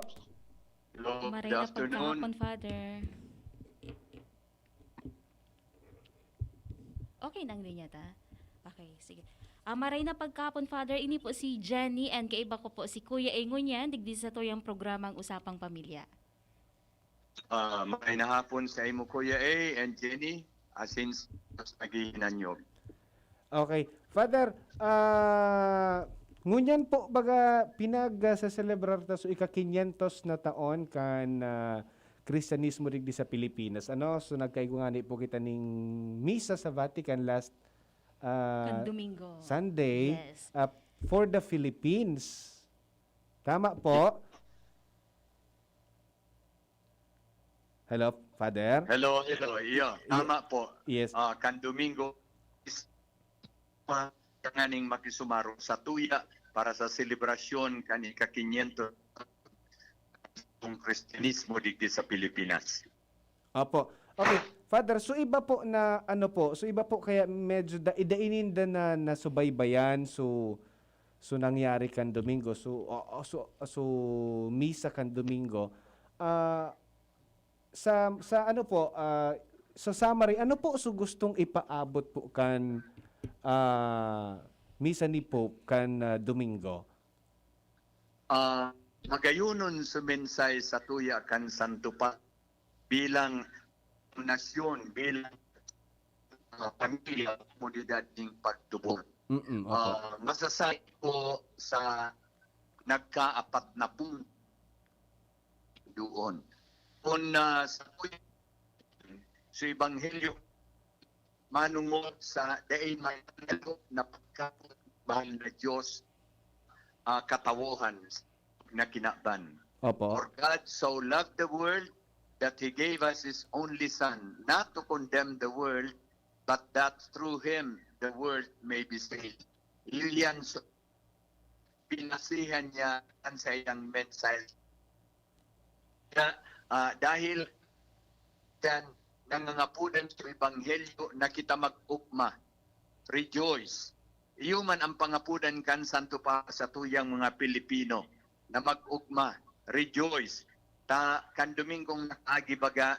Hello, good Marina afternoon. pagkahapon, Father. Okay nang linya ta? Okay, sige. Maray na pagkapon, Father, ini po si Jenny and kaiba ko po si Kuya Engon yan, digdi sa to yung programang Usapang Pamilya. May hapon sa imo Kuya A and Jenny, since nagihinan nyo. Okay. Father, ngunyan po baga sa celebrar ta so ika-500 na taon kan Kristyanismo digdi sa Pilipinas. So nagkaigungani po kita ning misa sa Vatican last Kan Domingo. Sunday, Yes. for the Philippines. Tama po? Hello, Father? Hello. Iya, tama po. Yes. Kan Domingo is kanganing makisumaro sa tuya para sa selebrasyon kan ika-500 ng Kristyanismo digdi sa Pilipinas. Opo. Okay. Father, so iba po na iba po kaya medyo idainin na nasubaybayan so nangyari kan Domingo. So misa kan Domingo. Sa summary, ano po so gustong ipaabot po kan misa ni Pope kan Domingo? Magayunon sumensay sa tuya kan Santo Pa bilang nasyon, bilang pamilya, komunidad ng pagtubong. Masasay ko sa nagka-4 na punto doon. Kung sa tuya, sa Ebanghelyo, manungot sa daay may na pagkakabahal na Diyos katawohan na kinaban. Opo. For God so loved the world that He gave us His only Son, not to condemn the world, but that through Him the world may be saved. Iliyan, pinasihan niya ang sa iyang mensahe. Dahil yan, nangangapunan sa Ebanghelyo na kita mag-ukma, rejoice. Iyo man ang pangapunan kan Santo Pa sa tuyang mga Pilipino na mag-ukma, rejoice. Kan Domingong nakagibaga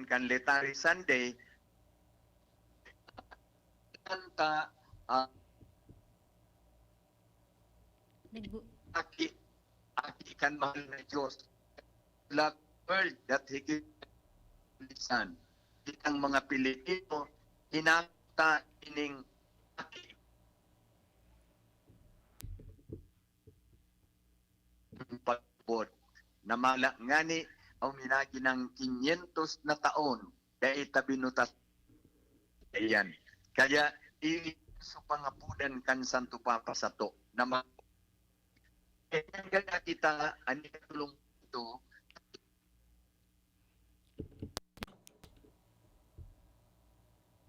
kan Letary Sunday kanta aki kan mahal na Diyos love world that He gave His Son. Itang mga Pilipino hinata ining pagbot na mala ngani ang minagi ng 500 na taon dahil tabinutas ayan. Kaya so pangapudan kan Santo Papa sa to na kaya kita ani tulong ito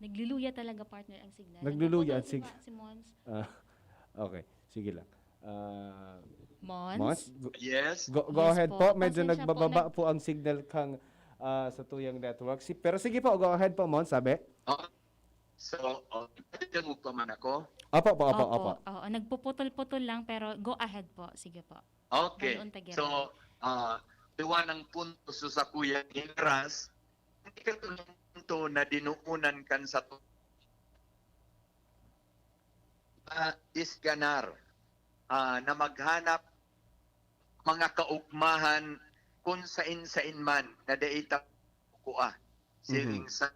Nagluluya talaga, partner, ang signal. Nagluluya ang signal. Si Mons. Okay, sige lang. Mons? Yes. Go Yes ahead po. po. Medyo Pasensya nagbababa po ang signal kang sa tuyang network. Pero sige po, go ahead po, Mons, sabi. So, mo pa man ako. Opo, opo, opo, opo. Oo, nagpuputol-putol lang pero go ahead po. Sige po. Okay. Balon tagira. So, duwa ng punto sa Kuya Ingras, hindi ka punto na dinuunan kan sa isganar na maghanap mga kaugmahan kung sain man na daita kuha. Siring sa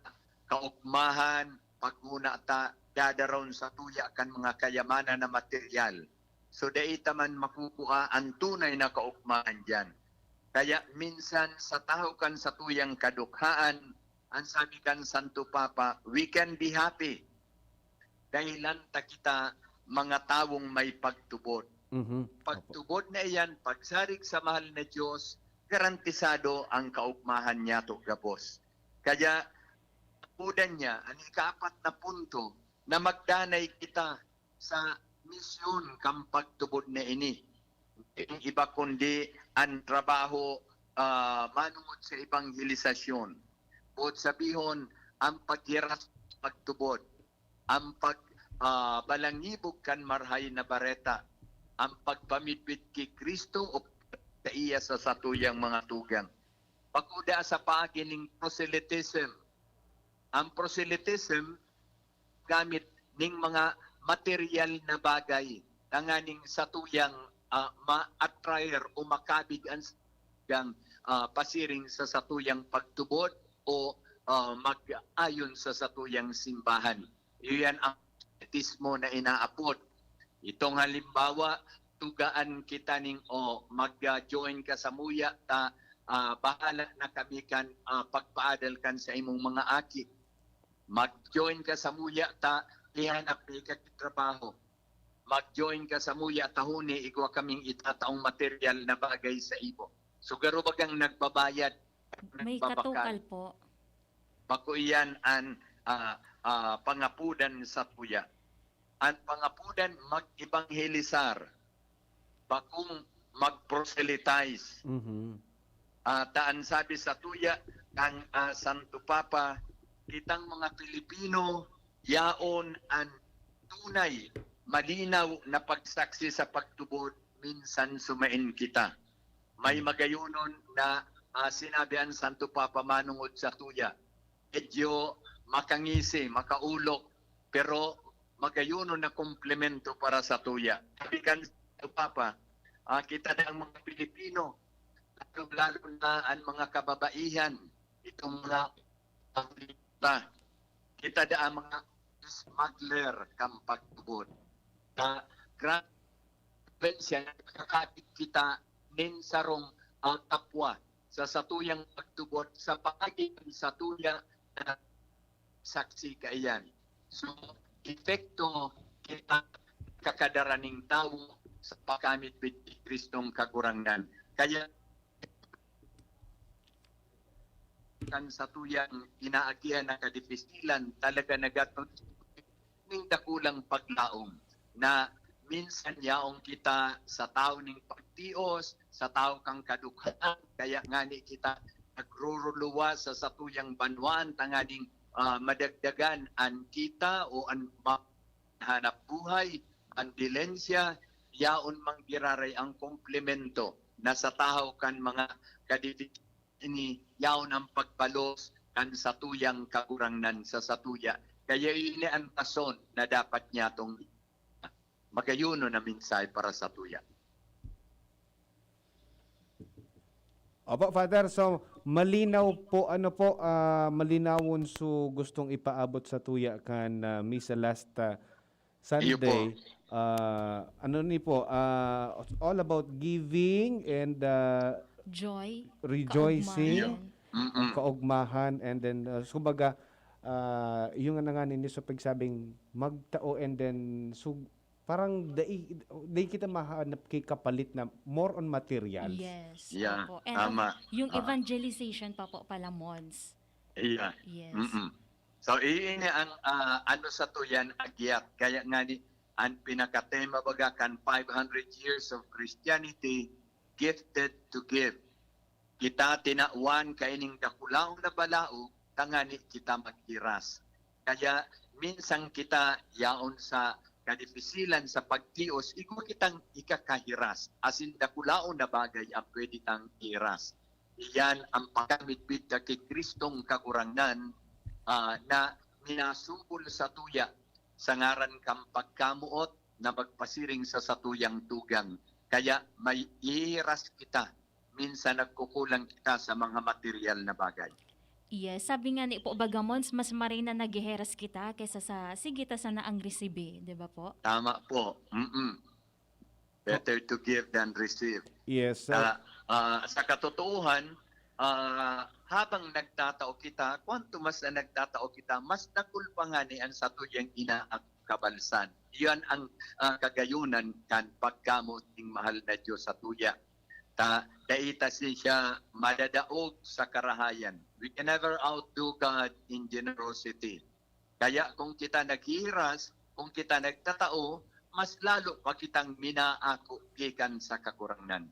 kaugmahan, pagmuna ta dadaron sa tuya kan mga kayamanan na material. So daita man makukuha ang tunay na kaugmahan dyan. Kaya minsan sa tao kan sa tuyang kadukhaan, ang sabi kan Santo Papa, we can be happy. Dahilan ta kita mga tawong may pagtubod. Pagtubod na iyan, pagsarig sa mahal na Diyos, garantisado ang kaugmahan niya to gabos. Kaya, pudan niya, ang ikaapat na punto, na magdanay kita sa misyon kang pagtubod na ini. Hindi iba kundi ang trabaho manungod sa ebanghelisasyon. O sabihon, ang paghiras pagtubod, ang balangibog kan marhay na bareta, ang pagpamidbid kay Kristo o kaiya sa satuyang mga tugang. Pagkuda sa pagining proselytism. Ang proselytism gamit ning mga material na bagay tanganing satuyang ma-attrayer o makabig ang pasiring sa satuyang pagtubod o mag-ayon sa satuyang simbahan. Iyan ang proselytismo na inaapod. Itong halimbawa, tugaan kita ning mag-join ka sa muya ta bahala na kami kan pagpaadal kan sa imong mga aki. Mag-join ka sa muya ta ihanap ni ka trabaho. Mag-join ka sa muya tahuni igwa kaming itataong material na bagay sa ibo. So garo bagang nagbabayad. May katukal po. Bako iyan ang pangapudan sa tuya. Ang pangapudan mag-ebanghelisar. Bakong mag-proselytize. Taan sabi sa tuya ng Santo Papa, kitang mga Pilipino, yaon ang tunay, malinaw na pagsaksi sa pagtubod, minsan sumain kita. May magayunon na sinabi ang Santo Papa manungod sa tuya. Medyo makangisi, makaulok, pero magayunon na komplemento para sa tuya. Sabi kan Santo Papa, kita na ang mga Pilipino, lalo na ang mga kababaihan, itong mga kita da ang mga smuggler kang pagtubod. Na grabe siya, nakakapit kita nin sarong tapwa sa satuyang pagtubod sa pagitan sa tuya na saksi kaiyan. So, epekto kita kakadaraning tao sa pagkamit ni Kristong kagurangan. Kaya kan sa tuyang inaagihan na kadipisilan talaga nagatod ning dakulang paglaom na minsan yaong kita sa tao ning pagtios, sa tao kang kadukhaan, kaya ngani kita nagruruluwa sa satuyang banwaan tanganing madagdagan ang kita o ang hanap buhay, ang dilensya, yaon manggiraray ang komplemento na sa tao kan mga kadipisilan ini yaon ang pagbalos kan satuyang kagurangnan sa satuya. Kaya ini ang rason na dapat niya itong magayuno na minsay para sa tuya. Opo, Father, so malinaw po, malinawon so gustong ipaabot sa tuya kan misa last Sunday. Ano ni po, all about giving and joy, rejoicing, kaugmahan, and then kumbaga yung nga ninyo sa pagsabing magtao and then so parang dai kita mahanap kay kapalit na more on materials. Yes. Yeah, opo. And tama. yung evangelization pa po pala, Mons. Yeah. Yes. So iini ang ano sa tuyan agyat. Kaya nga ni ang pinakatema baga kan 500 years of Christianity, gifted to give. Kita tinauan kaining dakulaong na balao, tangani kita maghiras. Kaya minsan kita yaon sa kadifisilan sa pagtios, igo kitang ikakahiras. Asin dakulaon na bagay ang pwede tang iras. Iyan ang pagkamitbit ka kay Kristong kakurangan na minasungkol sa tuya sa ngaran kang pagkamuot na magpasiring sa satuyang tugang. Kaya may iras kita. Minsan nagkukulang kita sa mga material na bagay. Yes, sabi nga ni po Bagamons, mas maray na nagiheras kita kaysa sa sigita sana ang resibe, di ba po? Tama po. Better to give than receive. Yes, sir. Sa katotohanan, habang nagtatao kita, kwanto mas na nagtatao kita, mas nakulpanganian sa tuyang inaakabalsan. Iyan ang kagayunan kan pagkamot ng mahal na Diyos sa tuya. Daita siya madadaog sa karahayan. We can never outdo God in generosity. Kaya kung kita naghihiras, kung kita nagtatao, mas lalo pa kitang minaako gikan sa kakurangan.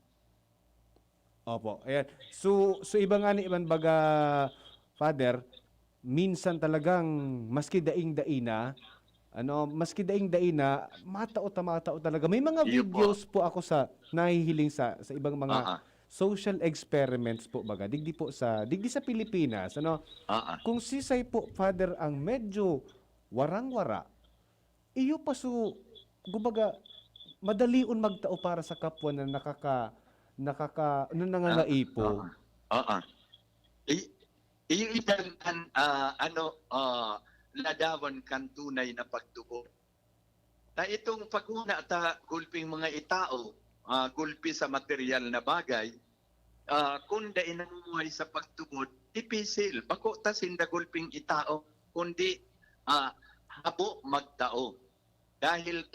Opo. Ayan. So iba nga ni Iban baga, Father, minsan talagang maski daing-daina, maski daing-daina, matao talaga. May mga videos po ako sa nahihiling sa ibang mga social experiments po baga. Digdi sa Pilipinas, Kung sisay po, Father, ang medyo warang-wara, iyo pa gubaga, madaliun magtao para sa kapwa na nangangaipo. Ladawan kan tunay na pagtubo. Itong paguna gulping mga itao, gulpi sa material na bagay, kunda inanguhay sa pagtubod, ipisil. Bako ta sinda gulping itao, kundi habo magtao. Dahil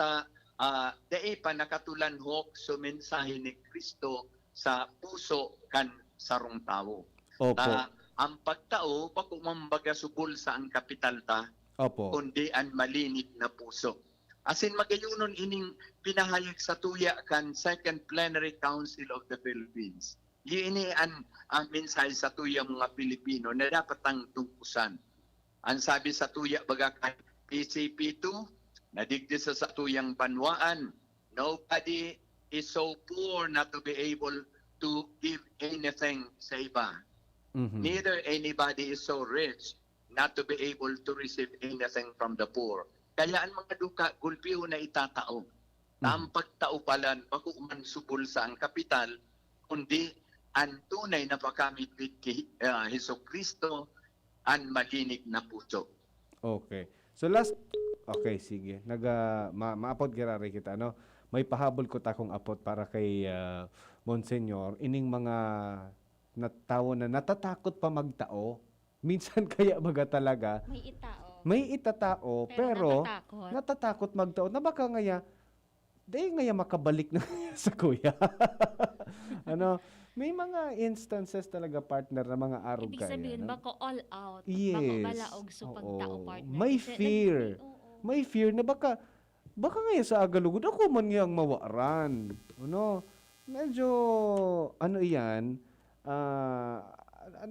dai pa nakatulanhok so mensahe ni Kristo sa puso kan sarong tao. Opo. Ang pagtao, bako mambaga subol sa ang kapital ta, Opo. kundi ang malinig na puso. Asin magayunon ining pinahayag sa tuya kan Second Plenary Council of the Philippines. Iini ang mensahe sa tuya mga Pilipino na dapat ang tungkusan. Ang sabi sa tuya baga kan PCP2, nadigdi sa tuyang banwaan, nobody is so poor not to be able to give anything sa iba. Neither anybody is so rich not to be able to receive anything from the poor. Kaya ang mga duka, gulpiho na itatao. Ang pagtao palan, bako man subol sa ang kapital, kundi ang tunay na pagkamit kay Hesus Kristo, ang malinig na puso. Okay. So okay, sige. Maapod girari kita, May pahabol ko takong apot para kay Monsignor, ining mga tao na natatakot pa magtao. Minsan kaya baga talaga may itatao pero natatakot magtao na baka ngaya makabalik na sa kuya. May mga instances talaga, partner, na mga arog Ibig kaya. sabihin, bako all out. Yes. Bako balaog sa pagtao, partner. May fear. May fear na baka ngaya sa agalugod ako man ngayang mawaran. Medyo iyan,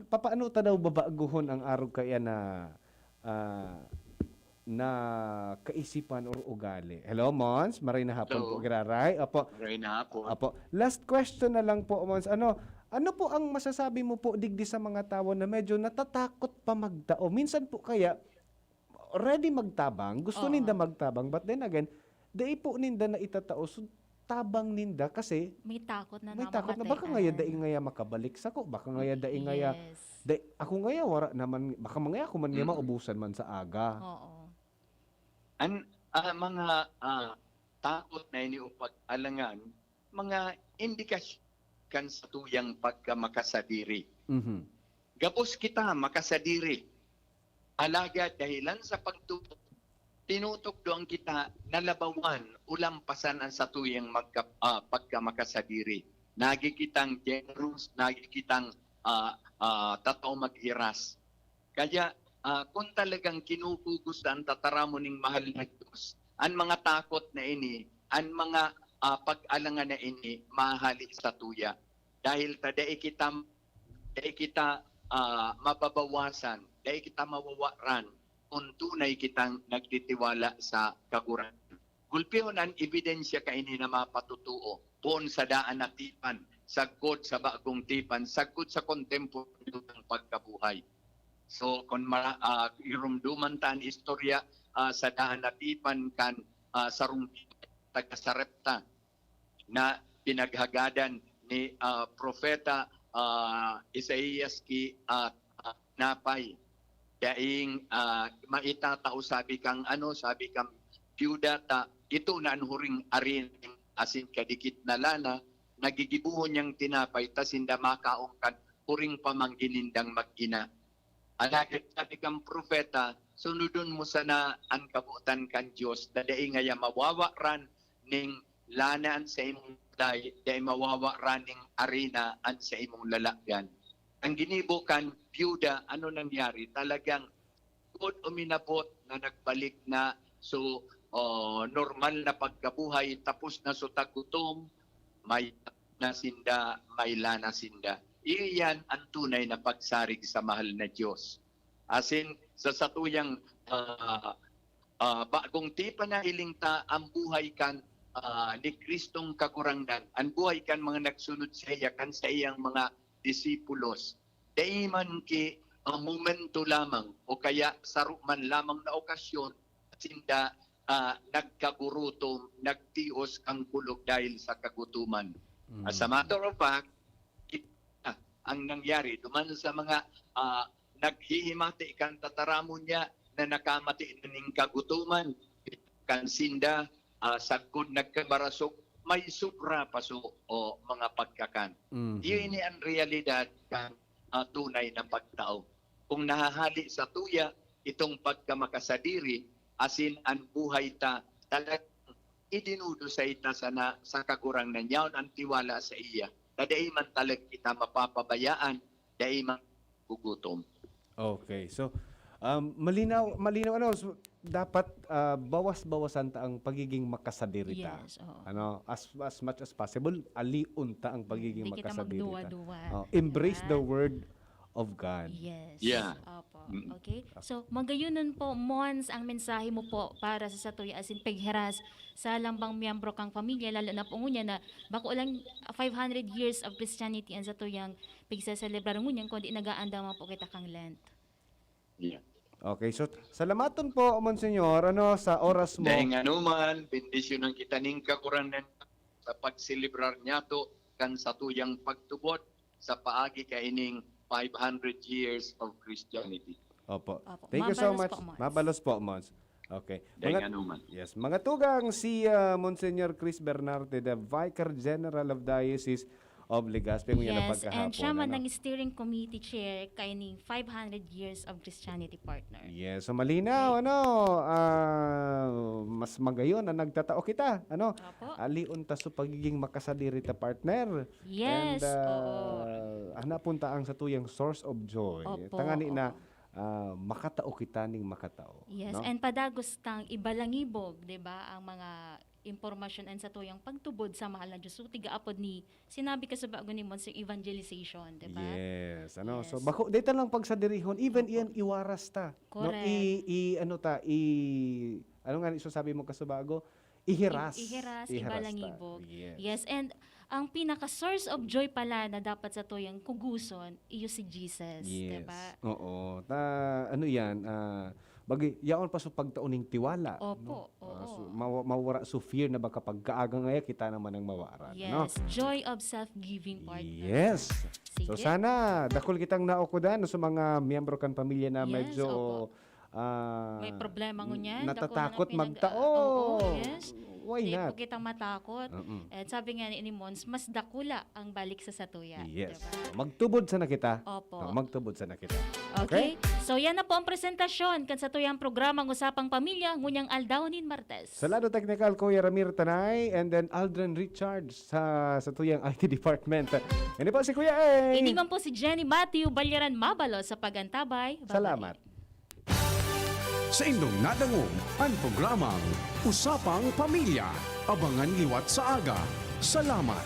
papaano ta daw babaguhon ang arog kaya na kaisipan or ugali. Hello, Mons. Maray na hapon po, Giraray. Opo. Maray na hapon. Opo. Last question na lang po, Mons. Ano po ang masasabi mo po digdi sa mga tao na medyo natatakot pa magtao? Minsan po kaya ready magtabang, gusto ninda magtabang, but then again, dai po ninda na itatao, so tabang ninda kasi may takot na baka ngaya dai ngaya makabalik sa ko, baka ngaya dai ngaya ako ngaya wara naman, baka ngaya ako man ngaya maubusan man sa aga. Oo. Ang mga takot na iniupag alangan, mga indikasyon kan sa tuyang pagkamakasadiri. Gapos kita makasadiri. Alaga dahilan sa pagtutok, tinutok doang kita nalabawan, ulampasan ang sa tuyang pagkamakasadiri. Nagi kitang generous, nagi kitang tatao mag-iras. Kaya kung talagang kinupugos ang tataramo ng mahal na Diyos, ang mga takot na ini, ang mga pag-alangan na ini, mahali sa tuya. Dahil dahil kita mababawasan, dahil kita mawawaran, kung tunay kitang nagtitiwala sa kakurangan. Gulpihon ang ebidensya kaini na mapatutuo. Poon sa daan na tipan, sagkod sa bagong tipan, sagkod sa kontemporaryo ng pagkabuhay. So kung irumduman taan istorya sa daan na tipan kan sarong taga-Sarepta na pinaghagadan ni Propeta Isaías ki napay. Daing maitatao sabi kang byuda ta ito na anhuring arin asin kadikit na lana nagigibuhon niyang tinapay ta sinda makaong kan huring pamangginindang mag-ina. Alagad sabi kang propeta sunudon mo sana ang kabutan kan Dios dadaing ngaya mawawa ran ning lanaan sa imong day mawawa ran ning arena an sa imong lalakyan. Ang ginibo kan byuda ano nangyari talagang good uminabot na nagbalik na so normal na pagkabuhay tapos na so tagutom may na sinda may lana sinda. Iyan ang tunay na pagsarig sa mahal na Diyos. Asin sa satuyang bagong tipa na hilingta ang buhay kan ni Kristong kakurangnan. Ang buhay kan mga nagsunod sa iya kan sa iyang mga disipulos. Daiman ki momento lamang o kaya saruman lamang na okasyon sinda nagkagurutom, nagtios ang kulog dahil sa kagutuman. As a matter of fact, ang nangyari, duman sa mga naghihimati kan tataramon niya na nakamati ng kagutuman, kan sinda, sagkod nagkabarasok, may supra pa o mga pagkakan. Iyon ang realidad kan tunay na pagtao. Kung nahahali sa tuya, itong pagkamakasadiri, asin ang buhay ta talagang idinudo sa ita sa kakurang na niyaon ang tiwala sa iya. Daday man talag kita mapapabayaan, daday man gugutom. Okay, so malinaw so, dapat bawas-bawasan ta ang pagiging makasadirita. Yes, oo. As much as possible aliunta ang pagiging Hindi kita makasadirita. magduwa-duwa. Embrace the word of God. Yes. Yeah. Opo. Okay. So, magayunan po, Mons, ang mensahe mo po para sa satuya asin pagheras sa lambang miyembro kang pamilya, lalo na po ngunya na bako lang 500 years of Christianity ang satuyang pagsaselebrar ngunya kundi nagaanda mo po kita kang Lent. Yeah. Okay, so salamaton po, Monsignor, sa oras mo. Dahil nga naman, bendisyon ang kita ning kakurangan sa pagselebrar niya to kan sa tuyang pagtubot sa paagi kaining 500 years of Christianity. Opo. Thank you so much. Mabalos po, Mons. Okay. Yes, mga tugang si Monsignor Chris Bernarte, the Vicar General of Diocese of Legazpi. Yes, and siya man ng steering committee chair kaining 500 years of Christianity partner. Yes, so malinaw, mas magayon na nagtatao kita, aliunta sa pagiging makasadirita partner. Yes, hanapunta ang sa tuyang source of joy. Tangani na makatao kita ning makatao. Yes, and padagos tang ibalangibog, 'di ba, ang mga impormasyon and sa tuyang pagtubod sa mahal na Diyos. So, tigaapod ni, sinabi ka sa bago ni Mons, yung evangelization, di ba? Yes, So, bako, dito lang pagsadirihon, even iyan iwaras ta. Correct. Ano nga iso sabi mo kasabago? Ihiras. Ibalangibog. Yes. Yes, and ang pinaka-source of joy pala na dapat sa tuyang kuguson, iyo si Jesus, yes. di ba? Oo. Yan, bagi yaon pa sa pagtauning tiwala. Opo, So, mawara so fear na baka pagkaaga ngaya kita naman ang mawaran. Yes, joy of self-giving partner. Yes. Sige. So sana dakol kitang naukudan sa mga miyembro kan pamilya na medyo may problema ngunyan. natatakot magtao. Yes. Why Di not? po kitang matakot. At sabi nga ni Mons, mas dakula ang balik sa satuya. Yes. Diba? Magtubod sana kita. Opo. Magtubod sana kita. Okay? So yan na po ang presentasyon kan sa tuyang programang Usapang Pamilya ngunyang Aldaunin Martes. Sa lado technical, Kuya Ramir Tanay and then Aldrin Richards sa tuyang IT department. Ini po si Kuya A. Iningon po si Jenny Matthew Balyaran Mabalo sa pagantabay. Bye-bye. Salamat. Sa inyong nadangog ang programang Usapang Pamilya. Abangan liwat sa aga. Salamat.